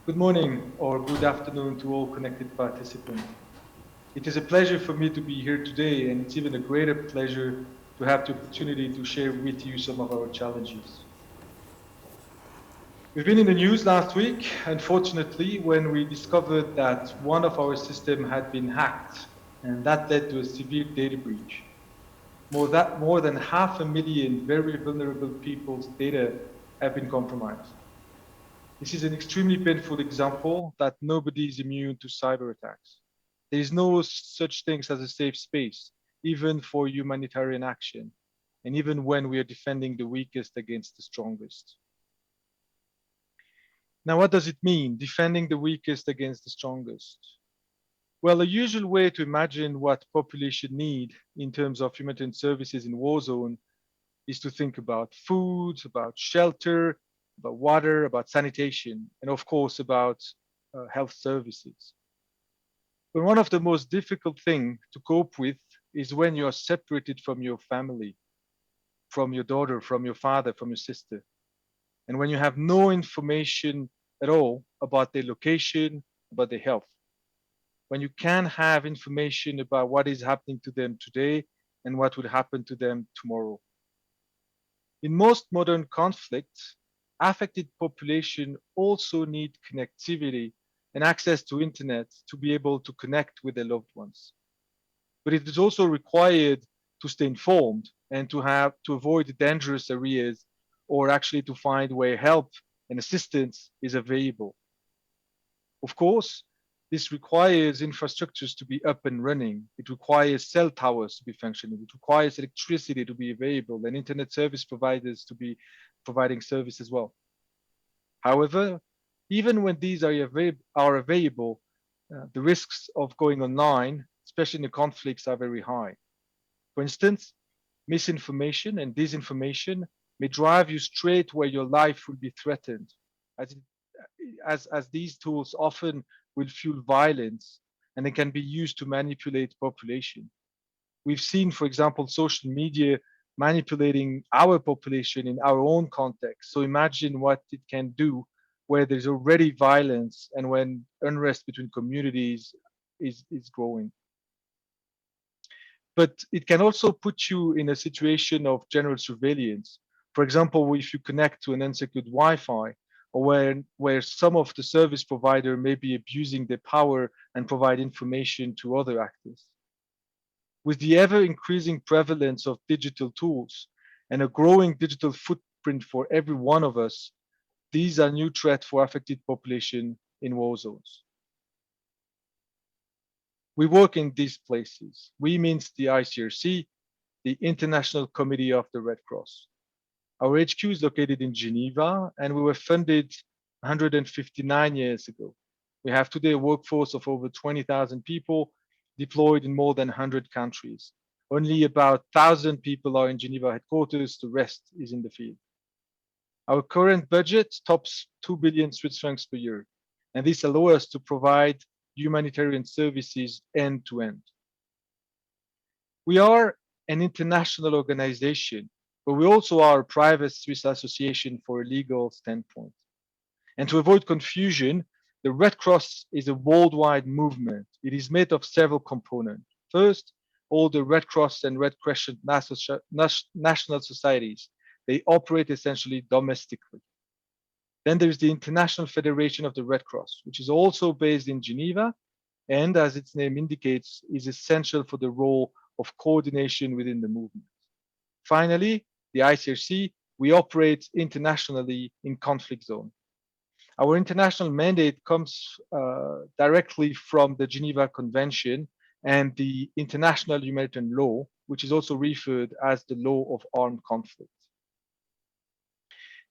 Good morning or good afternoon to all connected participants. It is a pleasure for me to be here today, and it's even a greater pleasure to have the opportunity to share with you some of our challenges. We've been in the news last week, unfortunately, when we discovered that one of our systems had been hacked, and that led to a severe data breach. More than 500,000 very vulnerable people's data have been compromised. This is an extremely painful example that nobody is immune to cyber attacks. There is no such thing as a safe space, even for humanitarian action, and even when we are defending the weakest against the strongest. Now, what does it mean, defending the weakest against the strongest? Well, a usual way to imagine what population need in terms of humanitarian services in war zone is to think about food, about shelter, about water, about sanitation, and of course about health services. But one of the most difficult things to cope with is when you are separated from your family, from your daughter, from your father, from your sister, and when you have no information at all about their location, about their health. When you can have information about what is happening to them today and what would happen to them tomorrow. In most modern conflicts, affected population also need connectivity and access to internet to be able to connect with their loved ones. But it is also required to stay informed and to avoid dangerous areas, or actually to find where help and assistance is available. Of course, this requires infrastructures to be up and running. It requires cell towers to be functioning. It requires electricity to be available and internet service providers to be providing service as well. However, even when these are available, the risks of going online, especially in the conflicts, are very high. For instance, misinformation and disinformation may drive you straight where your life will be threatened, as these tools often will fuel violence and they can be used to manipulate population. We've seen, for example, social media manipulating our population in our own context. So imagine what it can do where there's already violence and when unrest between communities is growing. But it can also put you in a situation of general surveillance. For example, if you connect to an unsecured Wi-Fi, or where some of the service provider may be abusing their power and provide information to other actors. With the ever increasing prevalence of digital tools and a growing digital footprint for every one of us, these are new threats for affected population in war zones. We work in these places. We means the ICRC, the International Committee of the Red Cross. Our HQ is located in Geneva, and we were funded 159 years ago. We have today a workforce of over 20,000 people deployed in more than 100 countries. Only about 1,000 people are in Geneva headquarters, the rest is in the field. Our current budget tops 2 billion Swiss francs per year, and this allows us to provide humanitarian services end to end. We are an international organization, but we also are a private Swiss association for a legal standpoint. And to avoid confusion, the Red Cross is a worldwide movement. It is made of several components. First, all the Red Cross and Red Crescent national societies, they operate essentially domestically. Then there's the International Federation of the Red Cross, which is also based in Geneva, and as its name indicates, is essential for the role of coordination within the movement. Finally, the ICRC, we operate internationally in conflict zone. Our international mandate comes directly from the Geneva Convention and the international humanitarian law, which is also referred as the law of armed conflict.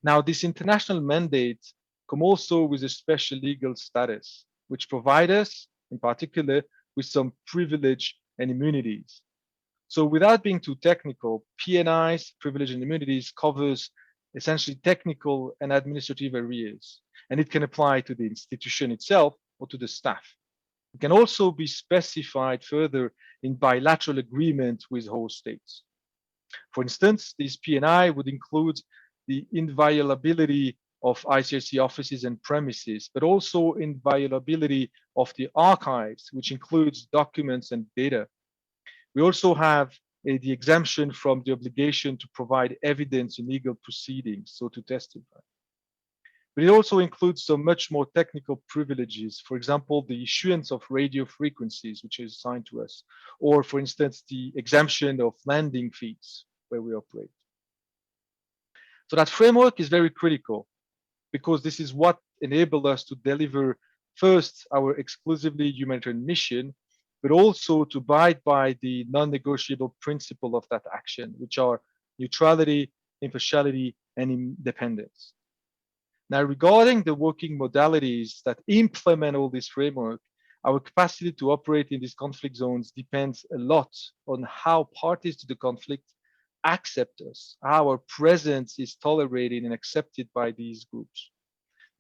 Now, this international mandate comes also with a special legal status, which provides us, in particular, with some privilege and immunities. So without being too technical, PNIs, privilege and immunities, covers essentially technical and administrative areas, and it can apply to the institution itself or to the staff. It can also be specified further in bilateral agreement with host states. For instance, this PNI would include the inviolability of ICRC offices and premises, but also inviolability of the archives, which includes documents and data. We also have the exemption from the obligation to provide evidence in legal proceedings, so to testify. But it also includes some much more technical privileges. For example, the issuance of radio frequencies, which is assigned to us, or for instance, the exemption of landing fees where we operate. So that framework is very critical because this is what enabled us to deliver first our exclusively humanitarian mission, but also to abide by the non-negotiable principle of that action, which are neutrality, impartiality, and independence. Now, regarding the working modalities that implement all this framework, our capacity to operate in these conflict zones depends a lot on how parties to the conflict accept us, how our presence is tolerated and accepted by these groups.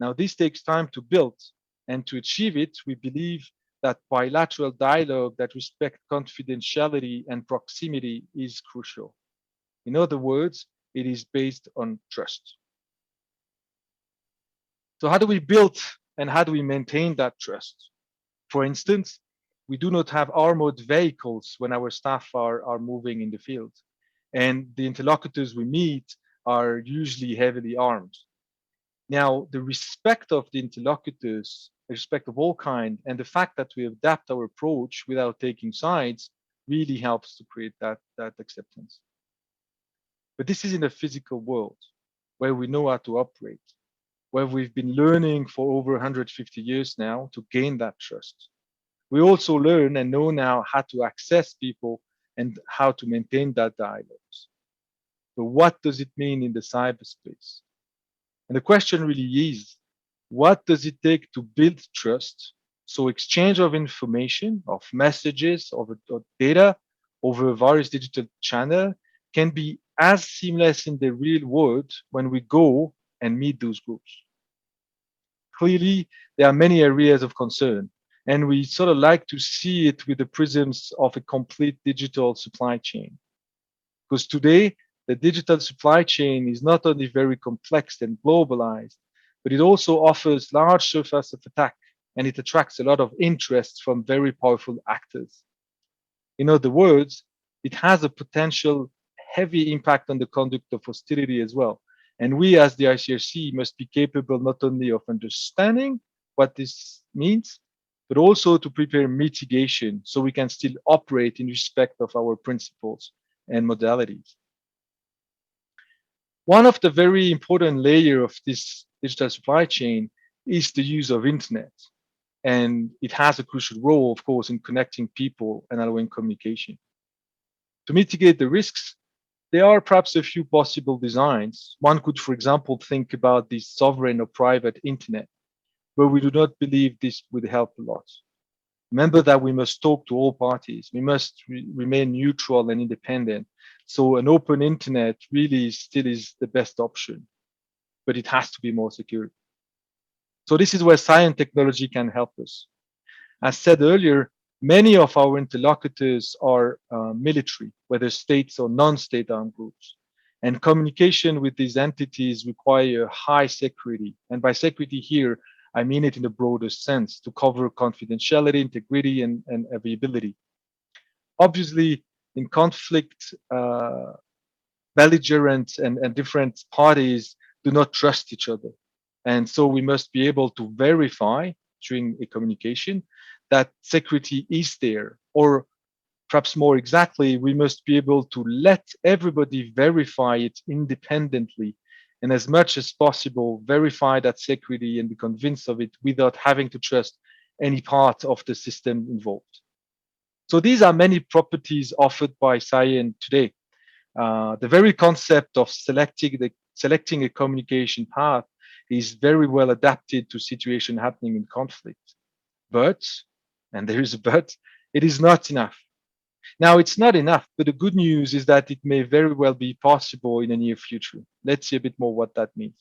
Now, this takes time to build, and to achieve it, we believe that bilateral dialogue that respects confidentiality and proximity is crucial. In other words, it is based on trust. So how do we build and how do we maintain that trust? For instance, we do not have armored vehicles when our staff are moving in the field. And the interlocutors we meet are usually heavily armed. Now, the respect of the interlocutors, respect of all kind, and the fact that we adapt our approach without taking sides really helps to create that acceptance. But this is in a physical world where we know how to operate, where we've been learning for over 150 years now to gain that trust. We also learn and know now how to access people and how to maintain that dialogue. So what does it mean in the cyberspace? And the question really is, what does it take to build trust? So exchange of information, of messages, of data over various digital channels can be as seamless in the real world when we go and meet those groups. Clearly, there are many areas of concern, and we sort of like to see it with the prisms of a complete digital supply chain. Because today, the digital supply chain is not only very complex and globalized, but it also offers large surface of attack, and it attracts a lot of interest from very powerful actors. In other words, it has a potential heavy impact on the conduct of hostility as well. And we as the ICRC must be capable not only of understanding what this means, but also to prepare mitigation so we can still operate in respect of our principles and modalities. One of the very important layers of this digital supply chain is the use of internet. And it has a crucial role, of course, in connecting people and allowing communication. To mitigate the risks, there are perhaps a few possible designs. One could, for example, think about the sovereign or private internet, where we do not believe this would help a lot. Remember that we must talk to all parties. We must remain neutral and independent. So an open internet really still is the best option, but it has to be more secure. So this is where SCION technology can help us. As said earlier, many of our interlocutors are military, whether states or non-state armed groups. And communication with these entities require high security. And by security here, I mean it in the broadest sense, to cover confidentiality, integrity, and availability. Obviously, in conflict, belligerent and different parties do not trust each other. And so we must be able to verify during a communication that security is there, or perhaps more exactly, we must be able to let everybody verify it independently, and as much as possible verify that security and be convinced of it without having to trust any part of the system involved. So these are many properties offered by SCION today. The very concept of selecting a communication path is very well adapted to situation happening in conflict. But, and there is a but, it is not enough. Now, it's not enough, but the good news is that it may very well be possible in the near future. Let's see a bit more what that means.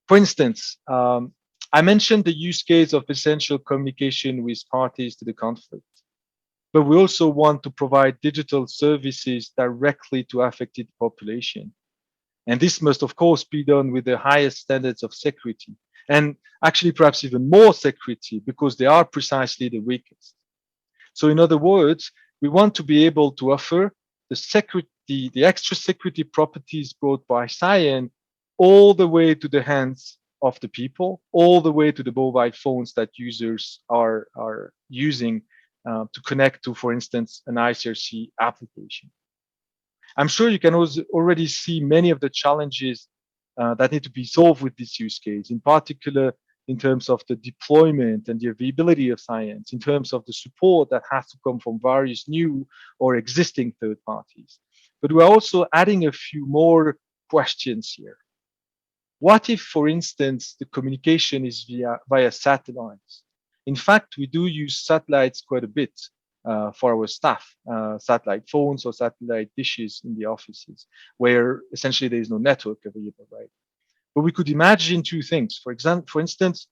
For instance, I mentioned the use case of essential communication with parties to the conflict, but we also want to provide digital services directly to affected population. And this must, of course, be done with the highest standards of security, and actually perhaps even more security, because they are precisely the weakest. So in other words, we want to be able to offer the security, the extra security properties brought by SCION all the way to the hands of the people, all the way to the mobile phones that users are using to connect to, for instance, an ICRC application. I'm sure you can also already see many of the challenges that need to be solved with this use case, in particular in terms of the deployment and the availability of science, in terms of the support that has to come from various new or existing third parties. But we're also adding a few more questions here. What if, for instance, the communication is via satellites? In fact, we do use satellites quite a bit for our staff, satellite phones or satellite dishes in the offices, where essentially there is no network available, right? But we could imagine two things. For instance,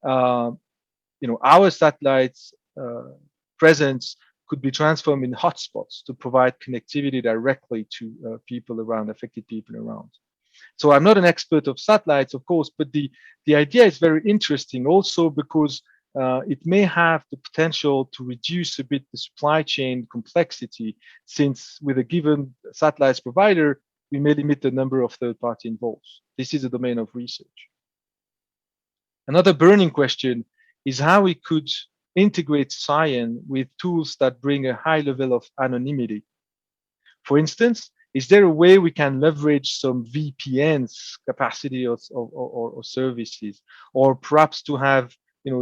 our satellites presence could be transformed in hotspots to provide connectivity directly to affected people around. So I'm not an expert of satellites, of course, but the idea is very interesting also because it may have the potential to reduce a bit the supply chain complexity, since with a given satellites provider, we may limit the number of third party involved. This is a domain of research. Another burning question is how we could integrate SCION with tools that bring a high level of anonymity. For instance, is there a way we can leverage some VPNs capacity or services, or perhaps to have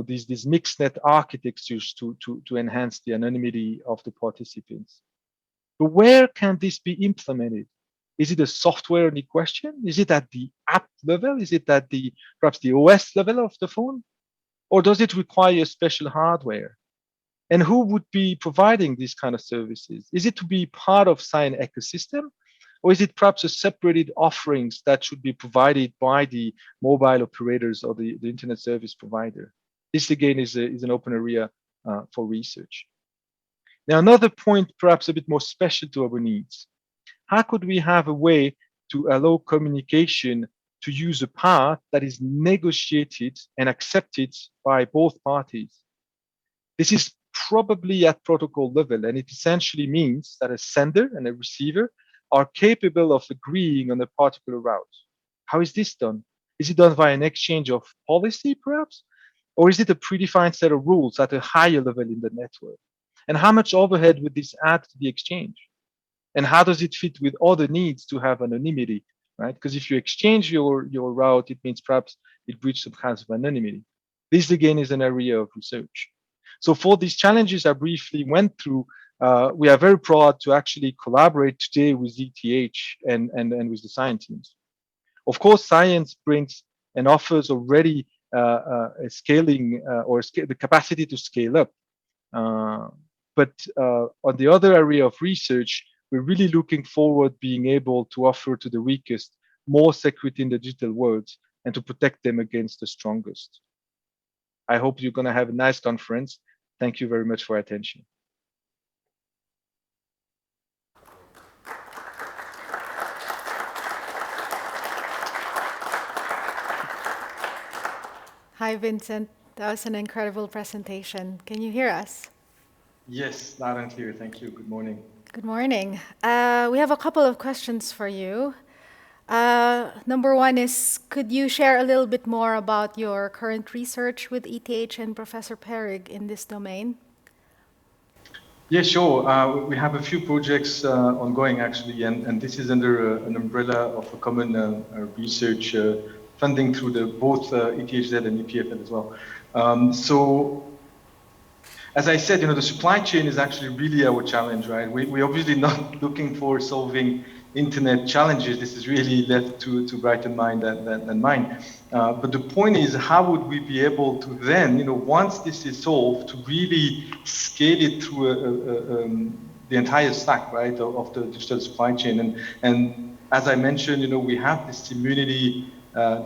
these mixed net architectures to enhance the anonymity of the participants? But where can this be implemented? Is it a software only question? Is it at the app level? Is it at perhaps the OS level of the phone? Or does it require special hardware? And who would be providing these kind of services? Is it to be part of SCION ecosystem? Or is it perhaps a separated offerings that should be provided by the mobile operators or the internet service provider? This again is an open area for research. Now, another point, perhaps a bit more special to our needs. How could we have a way to allow communication to use a path that is negotiated and accepted by both parties? This is probably at protocol level, and it essentially means that a sender and a receiver are capable of agreeing on a particular route. How is this done? Is it done via an exchange of policy, perhaps? Or is it a predefined set of rules at a higher level in the network? And how much overhead would this add to the exchange? And how does it fit with other needs to have anonymity, right? Because if you exchange your route, it means perhaps it breaches some kinds of anonymity. This again is an area of research. So for these challenges I briefly went through, we are very proud to actually collaborate today with ETH and with the SCION teams. Of course, science brings and offers already a scaling the capacity to scale up. But on the other area of research, we're really looking forward being able to offer to the weakest more security in the digital world and to protect them against the strongest. I hope you're going to have a nice conference. Thank you very much for your attention. Hi, Vincent. That was an incredible presentation. Can you hear us? Yes, loud and clear. Thank you. Good morning. Good morning. We have a couple of questions for you. Number one is, could you share a little bit more about your current research with ETH and Professor Perig in this domain? Yeah, sure. We have a few projects ongoing, actually, and this is under an umbrella of a common research funding through both ETHZ and EPFL as well. So, as I said, the supply chain is actually really our challenge, right? We're obviously not looking for solving internet challenges. This is really left to brighter mind than mine. But the point is, how would we be able to then, once this is solved, to really scale it through the entire stack, right, of the digital supply chain? And as I mentioned, we have this immunity,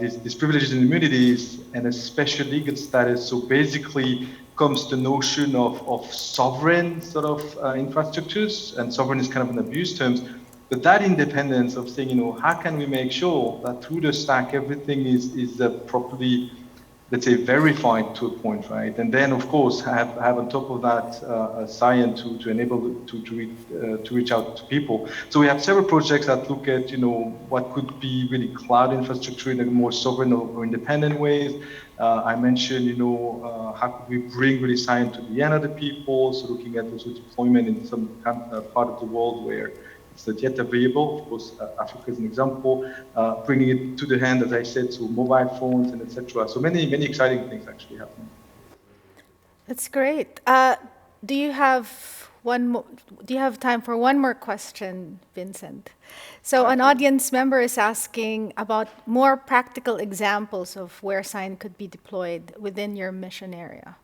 these privileges and immunities, and a special legal status. So basically, comes the notion of sovereign sort of infrastructures, and sovereign is kind of an abused terms. But that independence of saying, how can we make sure that through the stack everything is properly, let's say, verified to a point, right? And then, of course, have on top of that a SCION to enable to reach out to people. So we have several projects that look at, what could be really cloud infrastructure in a more sovereign or independent ways. I mentioned, how could we bring really SCION to the end of the people? So looking at also deployment in some part of the world where it's not yet available. Of course, Africa is an example. Bringing it to the hand, as I said, to mobile phones and etc. So many exciting things actually happening. That's great. Do you have do you have time for one more question, Vincent? So an audience member is asking about more practical examples of where SCION could be deployed within your mission area.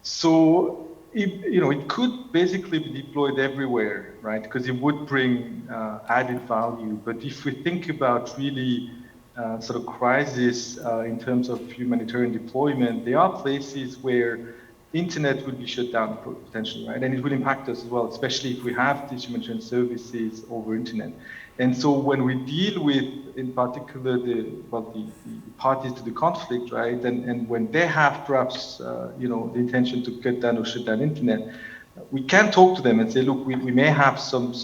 So it could basically be deployed everywhere, right? Because it would bring added value. But if we think about really sort of crisis in terms of humanitarian deployment, there are places where internet will be shut down potentially, right? And it will impact us as well, especially if we have these humanitarian services over internet. And so when we deal with, in particular, the parties to the conflict, right, and when they have perhaps, the intention to cut down or shut down internet, we can talk to them and say, look, we may have some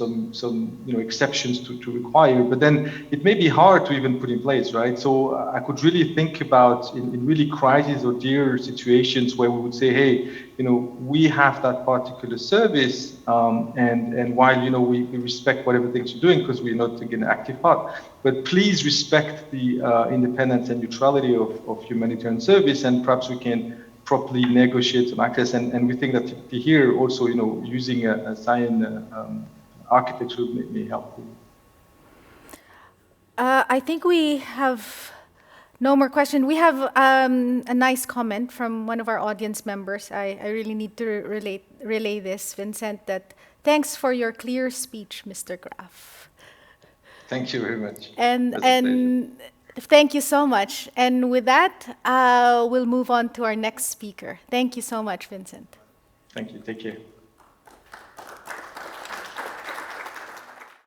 exceptions to require, but then it may be hard to even put in place, right? So I could really think about in really crisis or dire situations where we would say, hey, we have that particular service, and while we respect whatever things you're doing because we're not taking an active part, but please respect the independence and neutrality of humanitarian service, and perhaps we can properly negotiate some access. And we think that here also, using a SCION architecture may help. I think we have no more question. We have a nice comment from one of our audience members. I really need to relay this, Vincent, that thanks for your clear speech, Mr. Graf. Thank you very much. And thank you so much. And with that, we'll move on to our next speaker. Thank you so much, Vincent. Thank you. Take care.